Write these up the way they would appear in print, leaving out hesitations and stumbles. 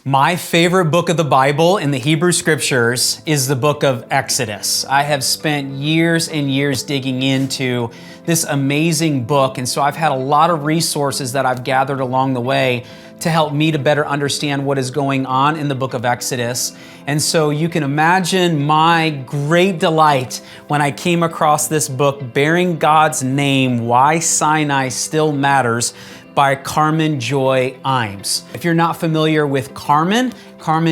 My favorite book of the Bible in the Hebrew Scriptures is the book of Exodus. I have spent years and years digging into this amazing book, and so I've had a lot of resources that I've gathered along the way to help me to better understand what is going on in the book of Exodus. And so you can imagine my great delight when I came across this book, bearing God's name, Why Sinai Still Matters, by Carmen Joy Imes. If you're not familiar with Carmen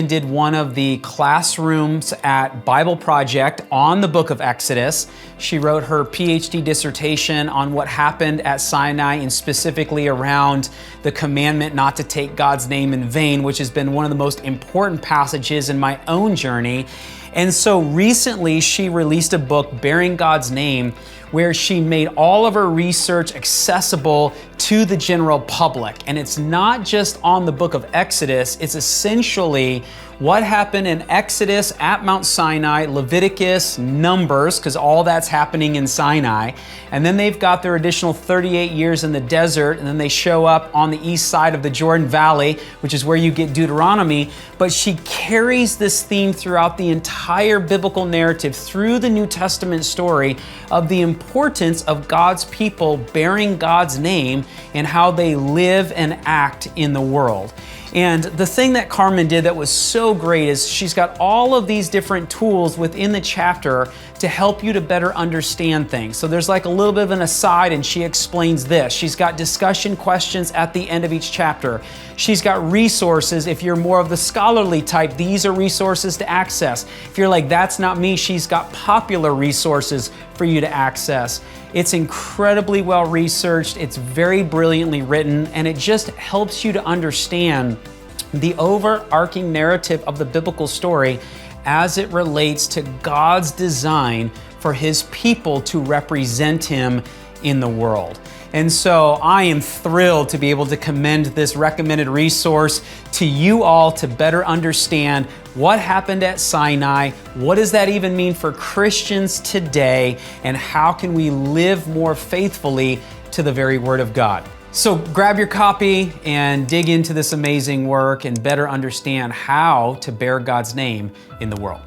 did one of the classrooms at BibleProject on the book of Exodus. She wrote her PhD dissertation on what happened at Sinai and specifically around the commandment not to take God's name in vain, which has been one of the most important passages in my own journey. And so recently she released a book, Bearing God's Name, where she made all of her research accessible to the general public. And it's not just on the book of Exodus, it's essentially what happened in Exodus, at Mount Sinai, Leviticus, Numbers, because all that's happening in Sinai. And then they've got their additional 38 years in the desert, and then they show up on the east side of the Jordan Valley, which is where you get Deuteronomy. But she carries this theme throughout the entire biblical narrative, through the New Testament story, of the importance of God's people bearing God's name and how they live and act in the world. And the thing that Carmen did that was so great is she's got all of these different tools within the chapter to help you to better understand things. So there's like a little bit of an aside, and she explains this. She's got discussion questions at the end of each chapter. She's got resources. If you're more of the scholarly type, these are resources to access. If you're like, that's not me, she's got popular resources for you to access. It's incredibly well researched, it's very brilliantly written, and it just helps you to understand the overarching narrative of the biblical story as it relates to God's design for His people to represent Him in the world. And so I am thrilled to be able to commend this recommended resource to you all to better understand what happened at Sinai, what does that even mean for Christians today, and how can we live more faithfully to the very Word of God. So grab your copy and dig into this amazing work and better understand how to bear God's name in the world.